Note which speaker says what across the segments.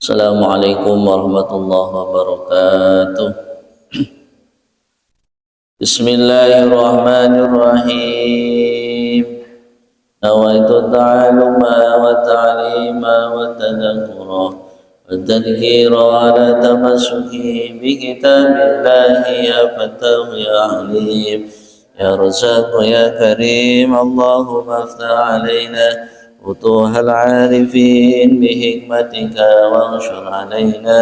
Speaker 1: Assalamualaikum warahmatullahi wabarakatuh. Bismillahirrahmanirrahim. Nawaitu ta'aluma wa ta'lima wa tadhakkura wa tadhkira ala tamassuki bi kitabillahi ya fatahu ya alim ya razzaq ya karim. Allahumma aftah alaina فتوح العارفين بحكمتك وانشر علينا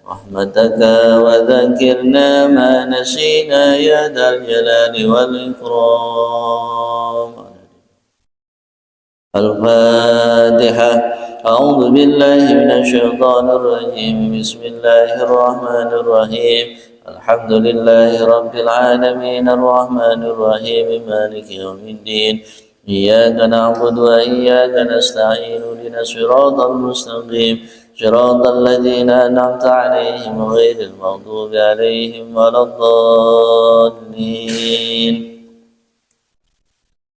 Speaker 1: رحمتك وذكرنا ما نسينا يا ذا الجلال والإكرام. الفاتحة. أعوذ بالله من الشيطان الرجيم. بسم الله الرحمن الرحيم. الحمد لله رب العالمين الرحمن الرحيم مالك يوم الدين. إياك نعبد وإياك نستعين اهدنا الصراط المستقيم صراط الذين أنعمت عليهم غير المغضوب عليهم ولا الضالين.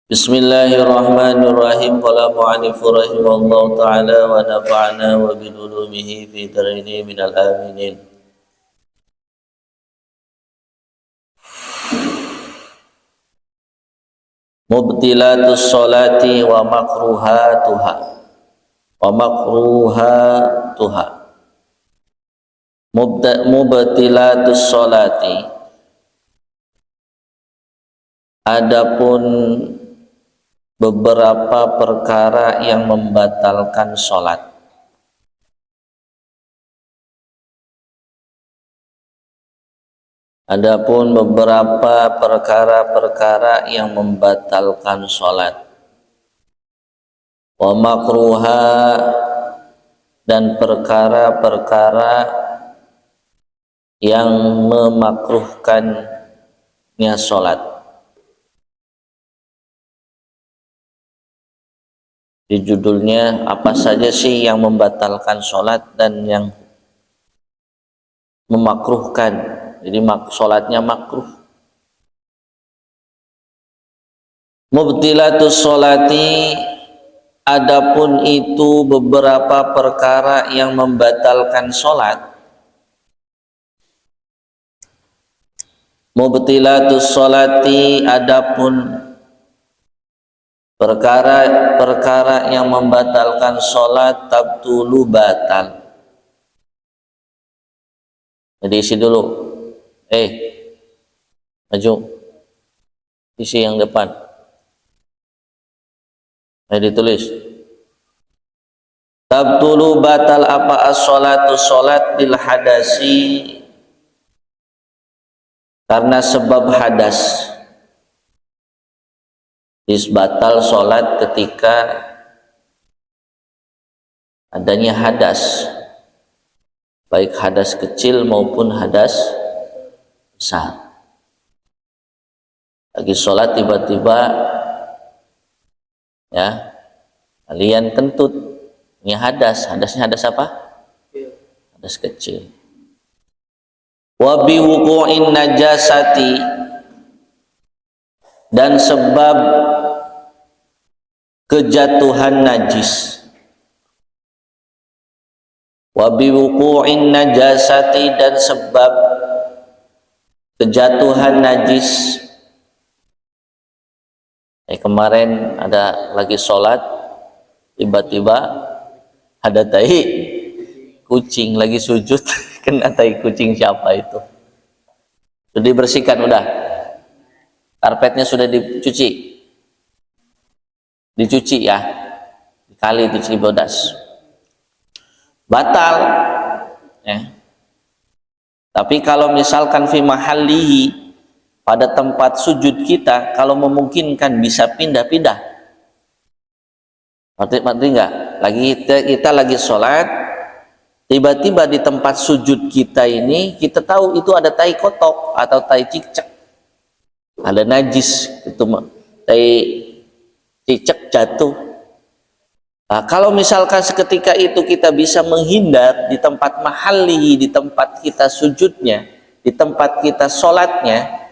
Speaker 1: بسم الله الرحمن الرحيم. قال المؤلف رحمه الله تعالى ونفعنا وبعلومه في دارين من الآمنين. Mubtilatus sholati wa makruhatuha mubtilatus sholati, adapun beberapa perkara yang membatalkan sholat. Adapun beberapa perkara-perkara yang membatalkan sholat. Wa makruha, dan perkara-perkara yang memakruhkannya sholat. Di judulnya apa saja sih yang membatalkan sholat dan yang memakruhkan. Jadi sholatnya makruh. Mubtilatus sholati, adapun itu beberapa perkara yang membatalkan sholat. Mubtilatus sholati, adapun perkara-perkara yang membatalkan sholat, tabtulu batal. Jadi isi dulu. Maju. Isi yang depan. Ditulis. Tabtulu batal apa as-sholatu, sholat bil hadasi, karena sebab hadas. Batal sholat ketika adanya hadas, baik hadas kecil maupun hadas besar. Lagi sholat tiba-tiba ya kalian kentut, ini hadasnya hadas apa? Hadas kecil. Wa bi wuqu'in najasati, dan sebab kejatuhan najis. Wa bi wuqu'in najasati, dan sebab kejatuhan najis. Kemarin ada lagi sholat, tiba-tiba ada tai kucing lagi sujud, kena tai kucing siapa itu? Sudah dibersihkan, udah. Karpetnya sudah dicuci ya, dikali dicuci bodas. Batal ya. Tapi kalau misalkan fi mahallihi, pada tempat sujud kita, kalau memungkinkan bisa pindah-pindah. Berarti enggak? Kita lagi sholat, tiba-tiba di tempat sujud kita ini, kita tahu itu ada tai kotok atau tai cicak, ada najis, itu tai cicak jatuh. Nah, kalau misalkan seketika itu kita bisa menghindar di tempat mahallihi, di tempat kita sujudnya, di tempat kita sholatnya,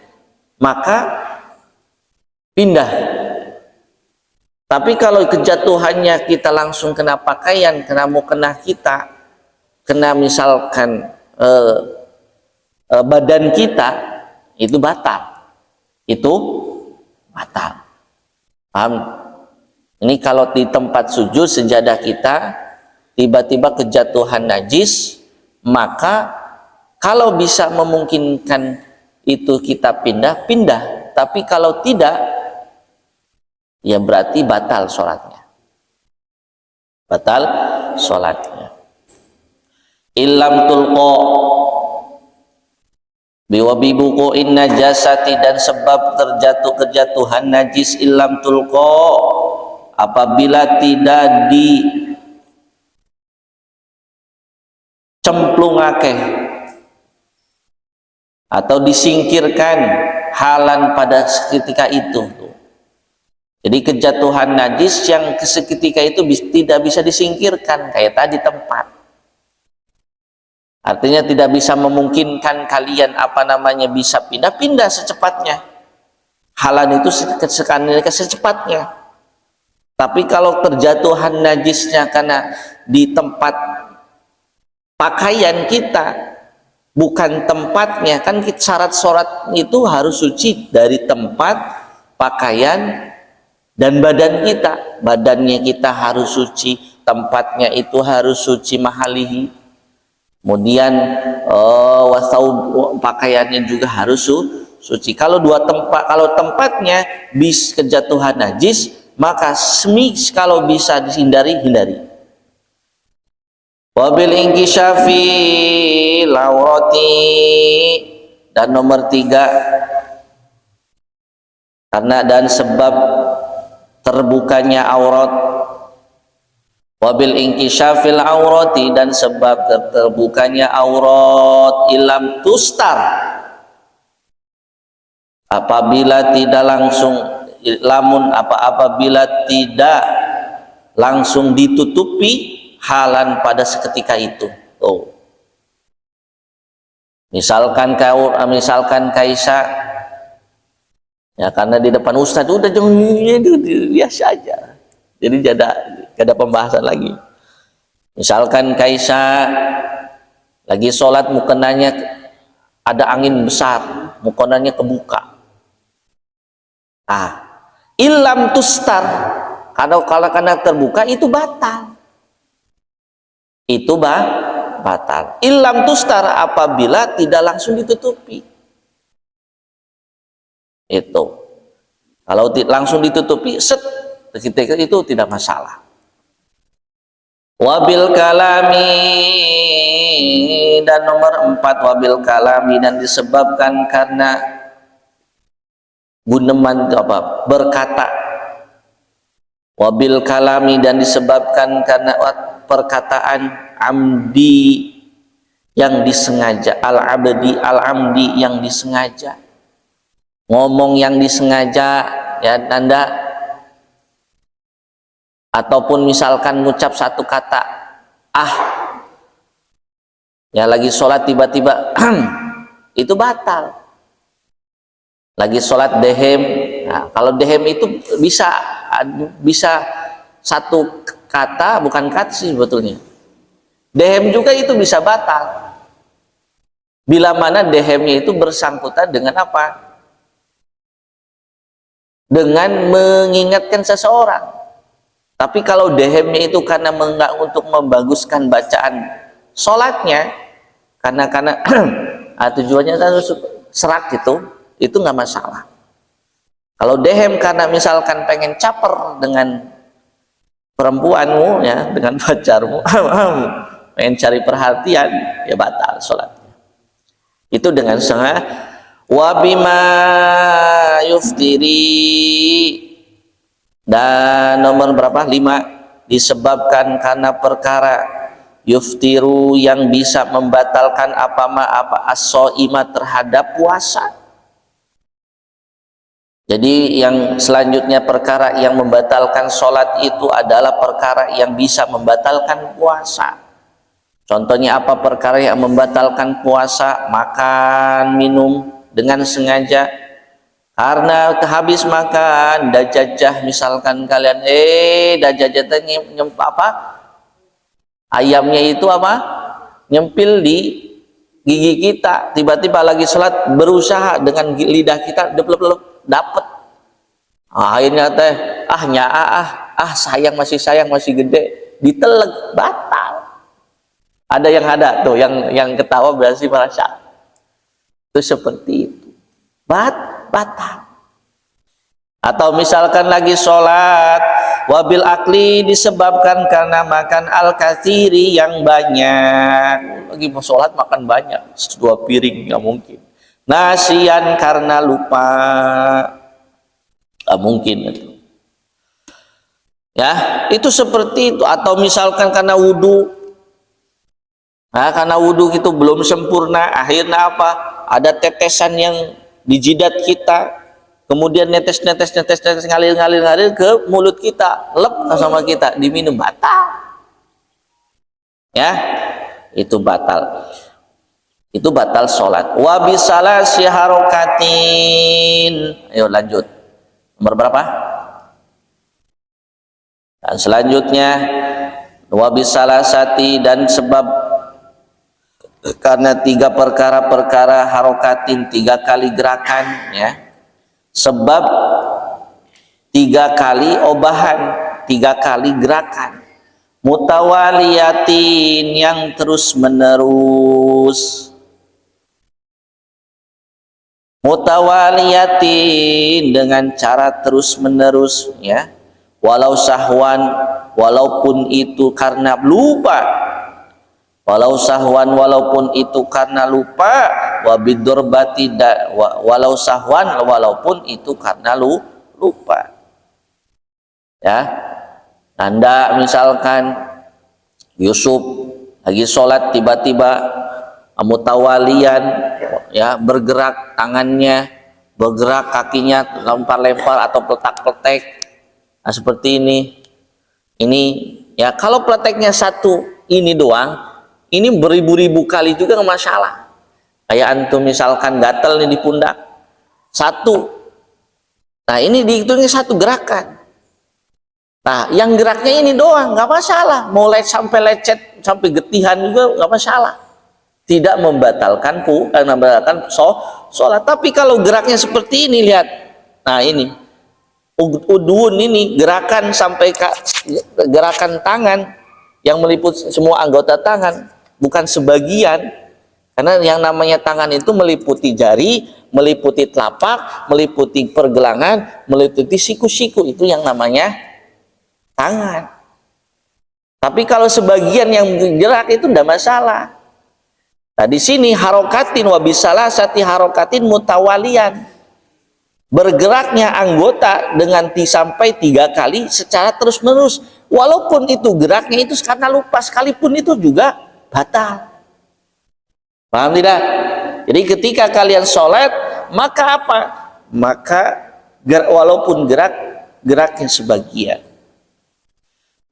Speaker 1: maka pindah Tapi kalau kejatuhannya kita langsung kena pakaian, kena kita, kena misalkan badan kita, itu batal. Itu batal. Paham? Ini kalau di tempat sujud sejadah kita tiba-tiba kejatuhan najis, maka kalau bisa memungkinkan itu kita pindah. Tapi kalau tidak, ya berarti batal sholatnya. Batal sholatnya. Illam tulqa biwabibuku'in najasati, dan sebab terjatuh kejatuhan najis, illam tulqa, apabila tidak dicemplungake atau disingkirkan halan pada seketika itu. Jadi kejatuhan najis yang seketika itu tidak bisa disingkirkan, kayak tadi tempat. Artinya tidak bisa memungkinkan kalian bisa pindah secepatnya. Halan itu secepatnya. Tapi kalau terjatuhan najisnya karena di tempat pakaian kita, bukan tempatnya, kan syarat sholat itu harus suci dari tempat, pakaian, dan badan kita. Badannya kita harus suci, tempatnya itu harus suci mahalihi, kemudian pakaiannya juga harus suci. Kalau tempatnya bis kejatuhan najis, maka kalau bisa hindari. Wabil inkisyafi lawrati, dan nomor 3, karena dan sebab terbukanya aurat. Wabil inkisyafil aurati, dan sebab terbukanya aurat, ilam tustar, apabila tidak langsung ditutupi halan pada seketika itu. Misalkan Kaisa, ya karena di depan Ustadz udah biasa aja, jadi gak ada pembahasan lagi. Misalkan Kaisa lagi sholat, mukenanya ada angin besar, mukenanya kebuka. Ilam tustar, kalau karena terbuka itu batal. Itu batal. Ilam tustar, apabila tidak langsung ditutupi. Itu kalau langsung ditutupi ketika itu tidak masalah. Wabil kalami, dan nomor 4, wabil kalami, dan disebabkan karena guneman berkata. Wabil kalami, dan disebabkan karena perkataan amdi yang disengaja, al-amdi yang disengaja, ngomong yang disengaja, ya Anda, ataupun misalkan mengucap satu kata ya lagi sholat tiba-tiba itu batal. Lagi sholat dehem, nah kalau dehem itu bisa satu kata, bukan kata sih sebetulnya. Dehem juga itu bisa batal bila mana dehemnya itu bersangkutan dengan apa? Dengan mengingatkan seseorang. Tapi kalau dehemnya itu karena untuk membaguskan bacaan sholatnya, karena tujuannya harus serak itu nggak masalah. Kalau dehem karena misalkan pengen caper dengan perempuanmu, ya, dengan pacarmu, pengen cari perhatian, ya batal sholatnya. Itu dengan sengaja. Wabima yuftiri, dan nomor berapa? 5, disebabkan karena perkara yuftiru yang bisa membatalkan apa as-shaima terhadap puasa. Jadi yang selanjutnya perkara yang membatalkan sholat itu adalah perkara yang bisa membatalkan puasa. Contohnya apa perkara yang membatalkan puasa? Makan, minum dengan sengaja, Karena habis makan dajajah, misalkan kalian dajajah apa, ayamnya itu apa, nyempil di gigi kita, tiba-tiba lagi sholat berusaha dengan lidah kita dapat, akhirnya teh sayang masih gede, diteleg, batal. Ada yang ada tuh yang ketawa berarti merasa itu seperti itu, batal. Atau misalkan lagi sholat, wabil akli, disebabkan karena makan al-kathiri yang banyak. Lagi mau sholat makan banyak, 2 piring, nggak mungkin. Nasian, karena lupa, nggak mungkin itu. Ya, itu seperti itu. Atau misalkan karena wudhu, karena wudhu itu belum sempurna, akhirnya apa? Ada tetesan yang di jidat kita, kemudian netes ngalir ke mulut kita, lep sama kita, diminum, batal. Ya, itu batal. Itu batal sholat. Wa bisalasi harokatin. Ayo lanjut. Nomor berapa? Dan selanjutnya, wa bisalasati, dan sebab karena 3 perkara-perkara harokatin, 3 kali gerakan, ya. Sebab 3 kali obahan, 3 kali gerakan, mutawaliyatin, yang terus menerus, mutawaliyatin, dengan cara terus menerus, ya. Walau sahwan, walaupun itu karena lupa, walau sahwan, walaupun itu karena lupa, wabidurbati, walau sahwan, walaupun itu karena lupa. Ya, Anda misalkan Yusuf lagi sholat, tiba-tiba mutawalian, ya, bergerak tangannya, bergerak kakinya, lempar-lempar atau pletak-pletek, nah, seperti ini, ya. Kalau pleteknya satu ini doang, ini beribu-ribu kali juga nggak masalah. Kayak antum misalkan gatel nih di pundak, satu, nah ini dihitungnya 1 gerakan. Nah, yang geraknya ini doang nggak masalah, mulai sampai lecet sampai getihan juga nggak masalah, tidak membatalkan sholat. Tapi kalau geraknya seperti ini, lihat, nah ini udun, ini gerakan sampai gerakan tangan yang meliputi semua anggota tangan, bukan sebagian. Karena yang namanya tangan itu meliputi jari, meliputi telapak, meliputi pergelangan, meliputi siku-siku, itu yang namanya tangan. Tapi kalau sebagian yang gerak itu tidak masalah. Nah, di sini harokatin, wabisalasati harokatin mutawalian, bergeraknya anggota dengan sampai 3 kali secara terus menerus, walaupun itu geraknya itu karena lupa, sekalipun itu juga batal. Paham tidak? Jadi ketika kalian sholat, maka apa? Maka walaupun geraknya sebagian.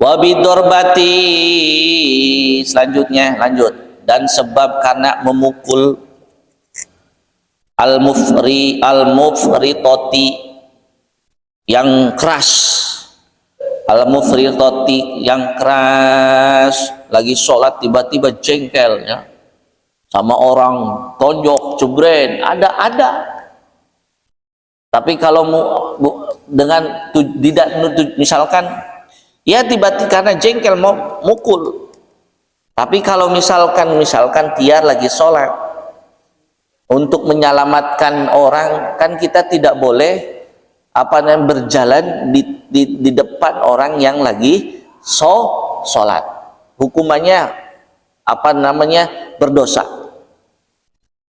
Speaker 1: Wabidorbati, selanjutnya lanjut, dan sebab karena memukul al-mufritoti, yang keras, al-mufritoti, yang keras, lagi sholat tiba-tiba jengkel, ya, sama orang, tonjok, jebret, ada. Tapi kalau dengan tidak misalkan, ya tiba-tiba karena jengkel mau mukul. Tapi kalau misalkan dia lagi sholat, untuk menyelamatkan orang, kan kita tidak boleh berjalan di depan orang yang lagi sholat. Hukumannya berdosa.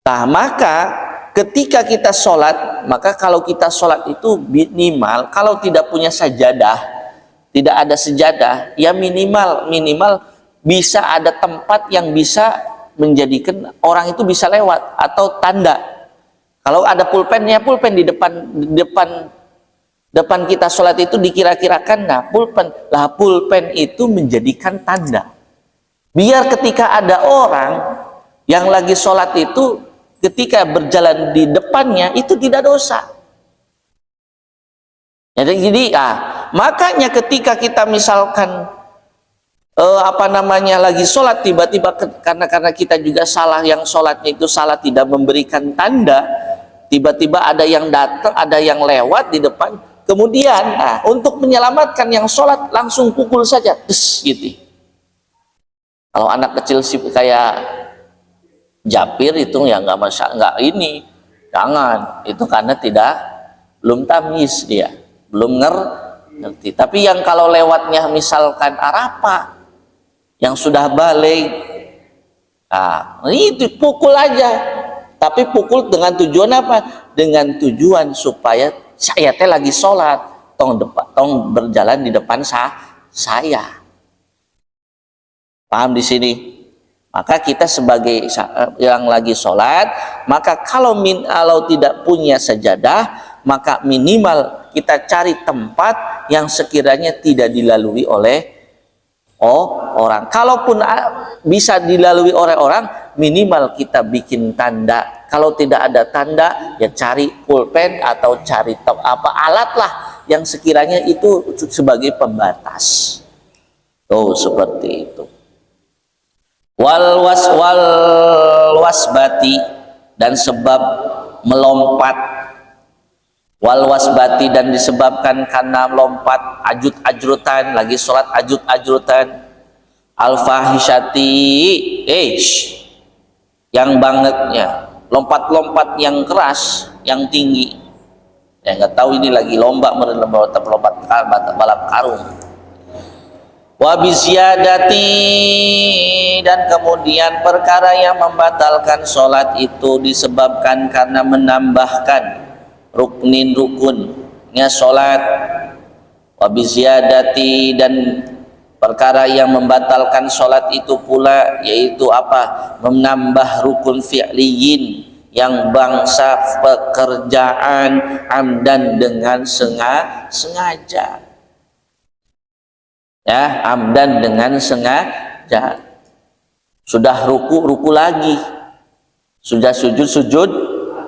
Speaker 1: Nah, maka ketika kita sholat, maka kalau kita sholat itu minimal, kalau tidak punya sajadah, tidak ada sejadah, ya minimal bisa ada tempat yang bisa menjadikan orang itu bisa lewat, atau tanda. Kalau ada pulpen di depan kita sholat itu dikira-kirakan, nah pulpen itu menjadikan tanda, biar ketika ada orang yang lagi sholat itu, ketika berjalan di depannya itu tidak dosa. Jadi makanya ketika kita misalkan lagi sholat tiba-tiba karena kita juga salah, yang sholatnya itu salah, tidak memberikan tanda, tiba-tiba ada yang datang, ada yang lewat di depan, kemudian untuk menyelamatkan yang sholat langsung pukul saja, gitu. Kalau anak kecil sih kayak Japir itu ya nggak ini, jangan, itu karena belum tamyiz, dia belum ngerti. Tapi yang kalau lewatnya misalkan Arafah yang sudah balik, itu pukul aja, tapi pukul dengan tujuan apa? Dengan tujuan supaya saya teh lagi sholat, tong berjalan di depan saya. Paham di sini? Maka kita sebagai yang lagi sholat, maka kalau tidak punya sajadah, maka minimal kita cari tempat yang sekiranya tidak dilalui oleh orang. Kalaupun bisa dilalui oleh orang, minimal kita bikin tanda. Kalau tidak ada tanda, ya cari pulpen atau cari alat lah yang sekiranya itu sebagai pembatas. Seperti itu. Wal wasbati, dan sebab melompat. Wal wasbati, dan disebabkan karena lompat, ajut-ajutan, lagi sholat ajut-ajutan. Al fahishati, yang bangetnya, lompat-lompat yang keras, yang tinggi. Ya nggak tahu ini lagi lomba melompat balap karung. Wabisyadati, dan kemudian perkara yang membatalkan sholat itu disebabkan karena menambahkan rukunnya sholat. Wabisyadati, dan perkara yang membatalkan sholat itu pula yaitu menambah rukun fi'liyin, yang bangsa pekerjaan, amdan, dengan sengaja. Ya, amdan, dengan sengaja. Sudah ruku lagi, sudah sujud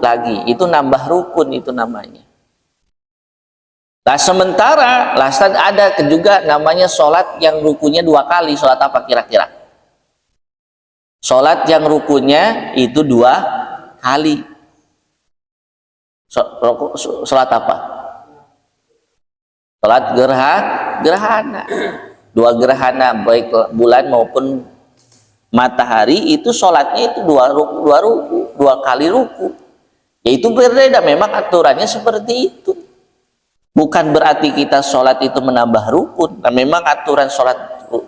Speaker 1: lagi, itu nambah rukun, itu namanya. Nah sementara ada juga namanya sholat yang rukunnya 2 kali. Sholat apa kira-kira? Sholat yang rukunnya itu 2 kali. Sholat apa? Sholat gerhana. 2 gerhana, baik bulan maupun matahari, itu sholatnya itu 2 kali ruku. Yaitu berbeda, memang aturannya seperti itu. Bukan berarti kita sholat itu menambah rukun. Nah, memang aturan sholat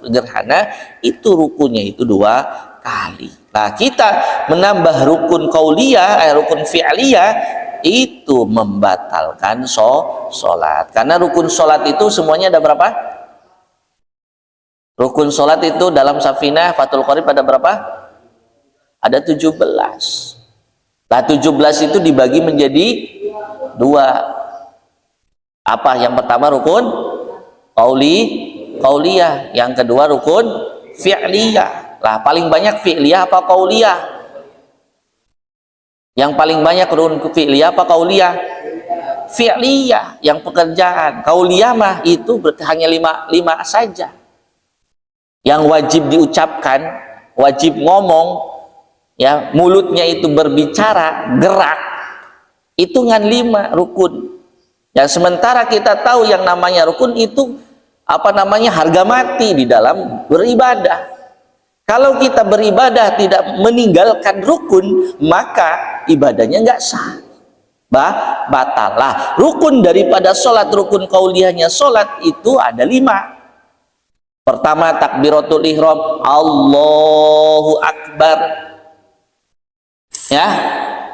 Speaker 1: gerhana itu rukunnya itu 2 kali. Nah, kita menambah rukun qauliyah, rukun fi'liyah, itu membatalkan sholat. Karena rukun sholat itu semuanya ada berapa? Rukun sholat itu dalam Safinah Fathul Qorib ada berapa? Ada 17. Nah 17 itu dibagi menjadi 2. Yang pertama rukun qauliyah, yang kedua rukun fi'liyah. Lah paling banyak fi'liyah apa qauliyah? Yang paling banyak rukun fi'liyah apa qauliyah? Fi'liyah, yang pekerjaan. Qauliyah mah itu hanya 5 saja. Yang wajib diucapkan, wajib ngomong, ya mulutnya itu berbicara, gerak, hitungan 5 rukun. Yang sementara kita tahu yang namanya rukun itu harga mati di dalam beribadah. Kalau kita beribadah tidak meninggalkan rukun, maka ibadahnya nggak sah, batal. Lah rukun daripada sholat, rukun qauliyahnya sholat itu ada 5. Pertama takbiratul ihram, Allahu Akbar. Ya,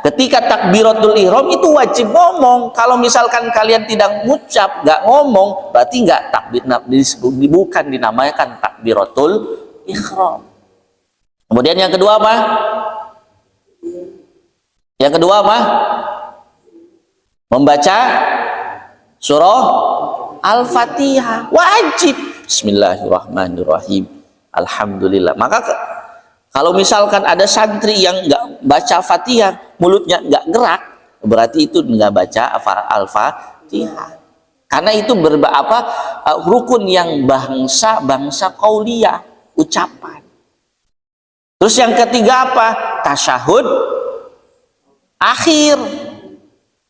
Speaker 1: ketika takbiratul ihram itu wajib ngomong. Kalau misalkan kalian tidak mengucap, nggak ngomong, berarti nggak takbir, bukan dinamakan takbiratul ihram. Kemudian yang kedua apa? Yang kedua apa? Membaca surah Al-Fatihah, wajib. Bismillahirrahmanirrahim. Alhamdulillah. Maka kalau misalkan ada santri yang nggak baca Fatihah, mulutnya nggak gerak, berarti itu nggak baca Al-Fatihah. Karena itu rukun yang bangsa qauliyah, ucapan. Terus yang ketiga apa? Tasyahud akhir.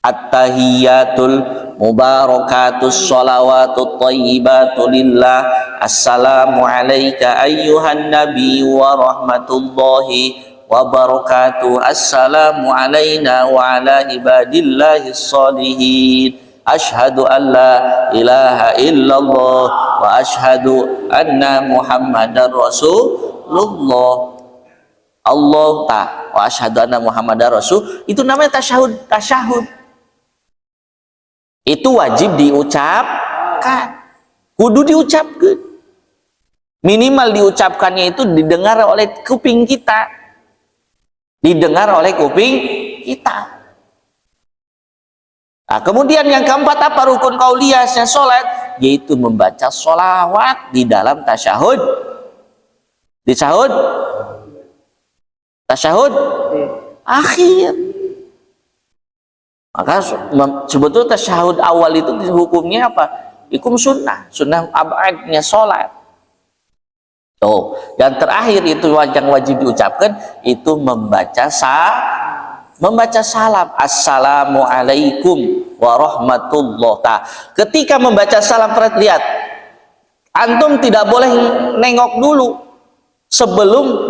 Speaker 1: At-tahiyyatul mubarakatus sholawatut thayyibatu lillah. Assalamu alayka ayyuhan nabi wa rahmatullahi wa barakatuh. Assalamu alayna wa ala ibadillahis sholihin. Ashhadu an la ilaha illallah wa ashhadu anna muhammadar rasulullah. Allah wa ashhadu anna muhammadar rasul, itu namanya tasyahud. Itu wajib diucapkan, kudu diucapkan. Minimal diucapkannya itu didengar oleh kuping kita, Nah, kemudian yang keempat apa rukun qauliyahnya sholat? Yaitu membaca sholawat di dalam tasyahud. Tasyahud akhir. Maka sebetulnya tasyahud awal itu hukumnya apa? Hukum sunnah abadnya sholat. Dan terakhir itu yang wajib diucapkan itu membaca salam. Assalamu alaikum warahmatullah. Nah, ketika membaca salam, lihat, antum tidak boleh nengok dulu sebelum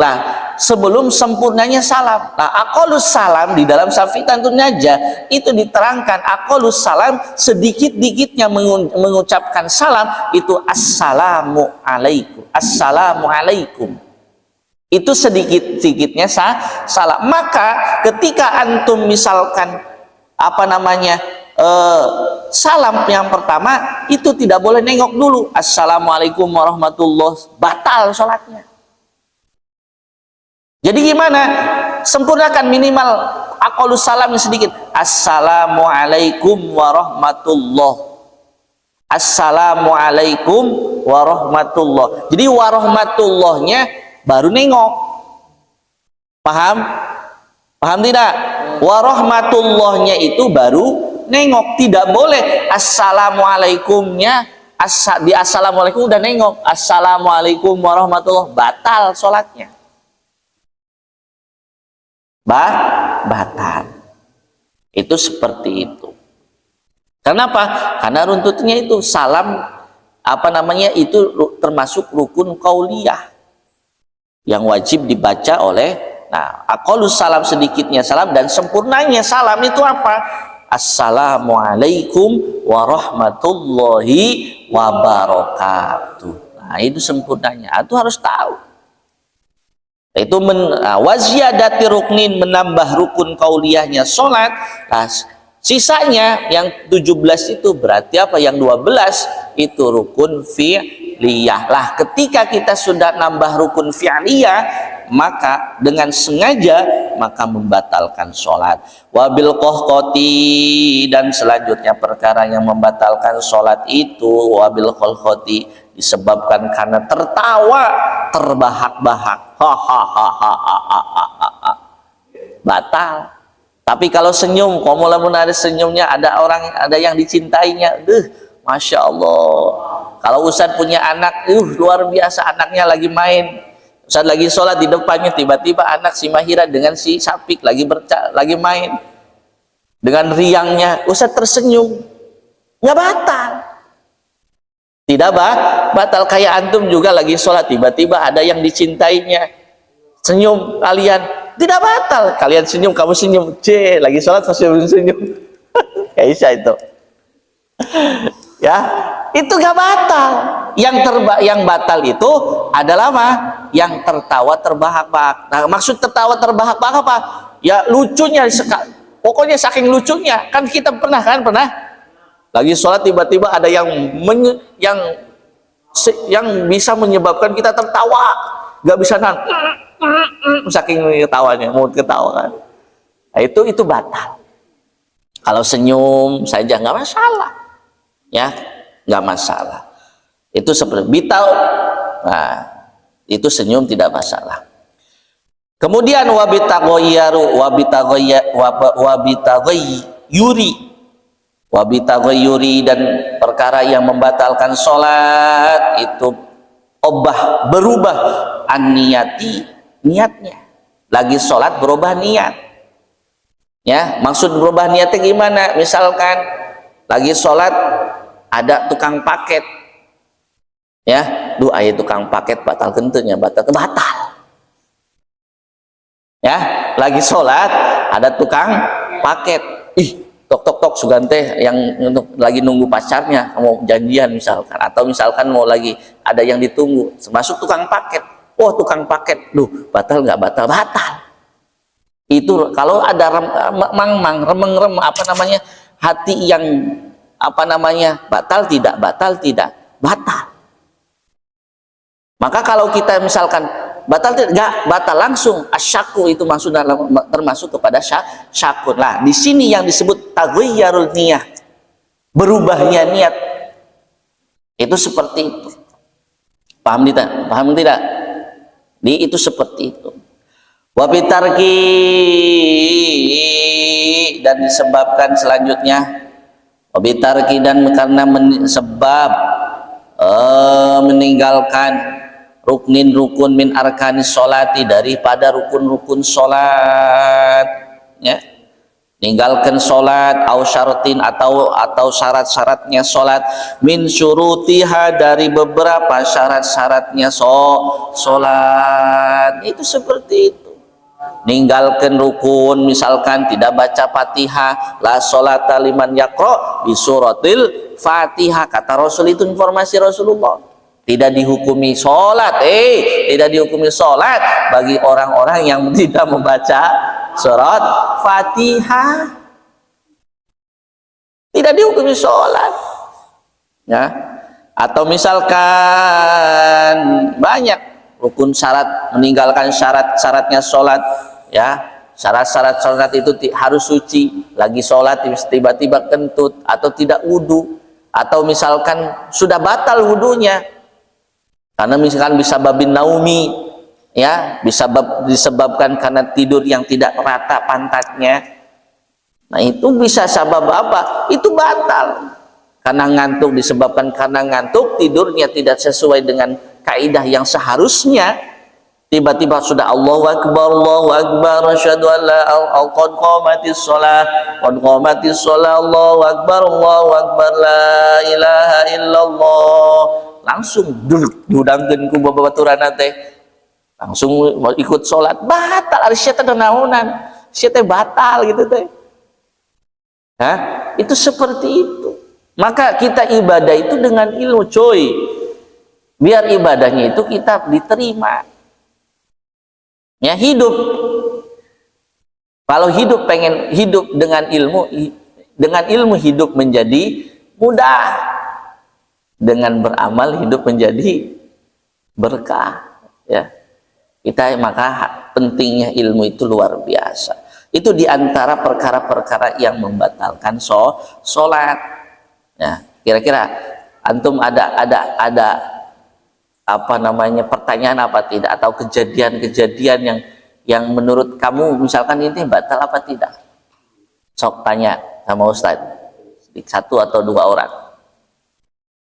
Speaker 1: sempurnanya salam. Nah, aqallus salam di dalam Safitatun Najah itu diterangkan, aqallus salam sedikit-dikitnya mengucapkan salam itu assalamu alaikum. Itu sedikit-sedikitnya salam. Maka ketika antum misalkan salam yang pertama itu tidak boleh nengok dulu. Assalamualaikum warahmatullahi, batal sholatnya. Jadi gimana? Sempurnakan minimal aqallus salam yang sedikit. Assalamualaikum warahmatullahi. Assalamualaikum warahmatullahi. Jadi warahmatullahnya baru nengok. Paham tidak? Warahmatullahnya itu baru nengok. Tidak boleh assalamualaikumnya di assalamualaikum udah nengok. Assalamualaikum warahmatullahi, batal sholatnya. Batal. Itu seperti itu. Kenapa? Karena runtutnya itu salam itu termasuk rukun qauliyah yang wajib dibaca oleh. Nah, aqallus salam sedikitnya salam dan sempurnanya salam itu apa? Assalamualaikum warahmatullahi wabarakatuh. Nah, itu sempurnanya. Itu harus tahu. Itu waziyadati ruknin, menambah rukun qauliyahnya sholat. Nah, sisanya yang 17 itu berarti apa? Yang 12 itu rukun fi'liyah. Lah, ketika kita sudah nambah rukun fi'liyah, maka dengan sengaja maka membatalkan sholat. Wabil qahqati, dan selanjutnya perkara yang membatalkan sholat itu wabil qahqati, disebabkan karena tertawa terbahak-bahak, batal. Tapi kalau senyum, lamun ada senyumnya, ada yang dicintainya, masya Allah. Kalau Ustadz punya anak, luar biasa, anaknya lagi main, Ustadz lagi sholat di depannya, tiba-tiba anak si Mahira dengan si Sapik lagi main, dengan riangnya Ustadz tersenyum, nggak batal. Tidak batal. Kayak antum juga lagi sholat, tiba-tiba ada yang dicintainya, senyum kalian, tidak batal. Kalian senyum, kamu senyum, lagi sholat masih senyum. Kayak itu. Ya, itu gak batal. Yang batal itu adalah yang tertawa terbahak-bahak. Nah, maksud tertawa terbahak-bahak apa? Ya lucunya, pokoknya saking lucunya. Kan kita pernah lagi sholat tiba-tiba ada yang bisa menyebabkan kita tertawa, gak bisa saking ketawanya, mau ketawa kan. Nah, itu batal. Kalau senyum saja nggak masalah, ya, nggak masalah. Itu seperti bitau. Nah, itu senyum tidak masalah. Kemudian wabitaghayyuri Wabitaghayyuri, dan perkara yang membatalkan sholat itu berubah an-niyati, niatnya. Lagi sholat berubah niat, ya. Maksud berubah niatnya gimana? Misalkan lagi sholat ada tukang paket, ya, aya tukang paket batal kentunya, batal ya. Lagi sholat ada tukang paket, tok tok tok sugante yang lagi nunggu pacarnya mau janjian misalkan, atau misalkan mau lagi ada yang ditunggu, masuk tukang paket, tukang paket, batal nggak batal? Itu kalau ada remeng hati yang batal tidak batal. Maka kalau kita misalkan batal tidak, nggak batal langsung, asyaku itu maksudnya termasuk kepada syakun. Nah, di sini yang disebut taghayyurul niyah, berubahnya niat, itu seperti itu. Paham tidak? Itu seperti itu. Wabitarki, dan disebabkan selanjutnya wabitarki, dan karena sebab meninggalkan rukun min arkanis sholati, daripada rukun sholat, ya. Meninggalkan sholat, au syaratin, atau syarat-syaratnya sholat, min syurutiha, dari beberapa syarat-syaratnya sholat, itu seperti itu. Ninggalkan rukun, misalkan tidak baca Fatihah, la sholata liman yaqra bi suratil Fatihah, kata Rasul, itu informasi Rasulullah. Tidak dihukumi sholat, tidak dihukumi sholat bagi orang-orang yang tidak membaca surat Fatihah. Tidak dihukumi sholat, ya. Atau misalkan banyak rukun syarat, meninggalkan syarat-syaratnya sholat, ya. Syarat-syarat sholat itu harus suci, lagi sholat tiba-tiba kentut, atau tidak wudhu, atau misalkan sudah batal wudhunya karena misalkan bisa babin naumi, ya, disebabkan karena tidur yang tidak rata pantatnya. Nah, itu bisa sabab apa? Itu batal karena ngantuk, disebabkan karena ngantuk, tidurnya tidak sesuai dengan kaidah yang seharusnya. Tiba-tiba sudah Allahu Akbar, asyhadu an la qad qamatis shalah, Allahu Akbar, la ilaha illallah. Langsung dudangkeun ku babaturan teh, langsung mau ikut sholat, batal. Ari sia teh naonan, sia teh batal gitu teh. Itu seperti itu. Maka kita ibadah itu dengan ilmu, coy, biar ibadahnya itu kita diterima, ya. Hidup, kalau hidup pengen hidup dengan ilmu hidup menjadi mudah. Dengan beramal hidup menjadi berkah, ya. Maka pentingnya ilmu itu luar biasa. Itu diantara perkara-perkara yang membatalkan sholat. Ya, kira-kira antum ada pertanyaan apa tidak, atau kejadian yang menurut kamu misalkan ini batal apa tidak? Sok tanya sama Ustaz, satu atau dua orang.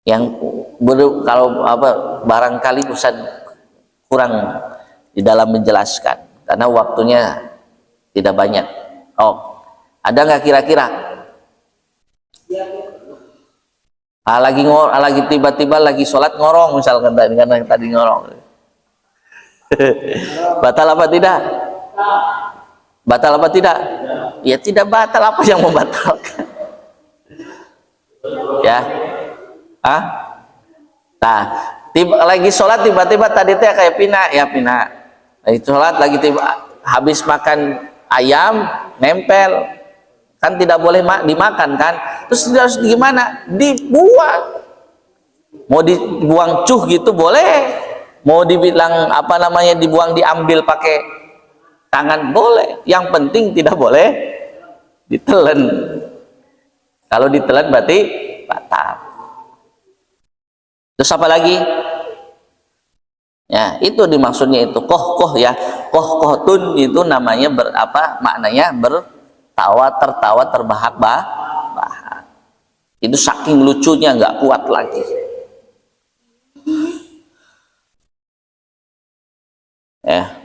Speaker 1: Yang kalau barangkali Ustaz kurang di dalam menjelaskan karena waktunya tidak banyak. Ada nggak kira-kira? Lagi tiba-tiba lagi sholat ngorong misalkan, karena tadi ngorong. Batal apa tidak? Batal apa tidak? Ya tidak batal. Apa yang membatalkan? Ya. Nah, lagi sholat tiba-tiba tadi teh kayak pina. Lagi sholat lagi habis makan ayam nempel, kan tidak boleh dimakan kan? Terus harus gimana? Dibuang. Mau dibuang gitu boleh. Mau dibilang dibuang, diambil pakai tangan boleh. Yang penting tidak boleh ditelan. Kalau ditelan berarti batal. Terus apa lagi? Ya, itu dimaksudnya itu ya. Kohtun itu namanya maknanya tertawa terbahak-bahak. Itu saking lucunya nggak kuat lagi. Ya,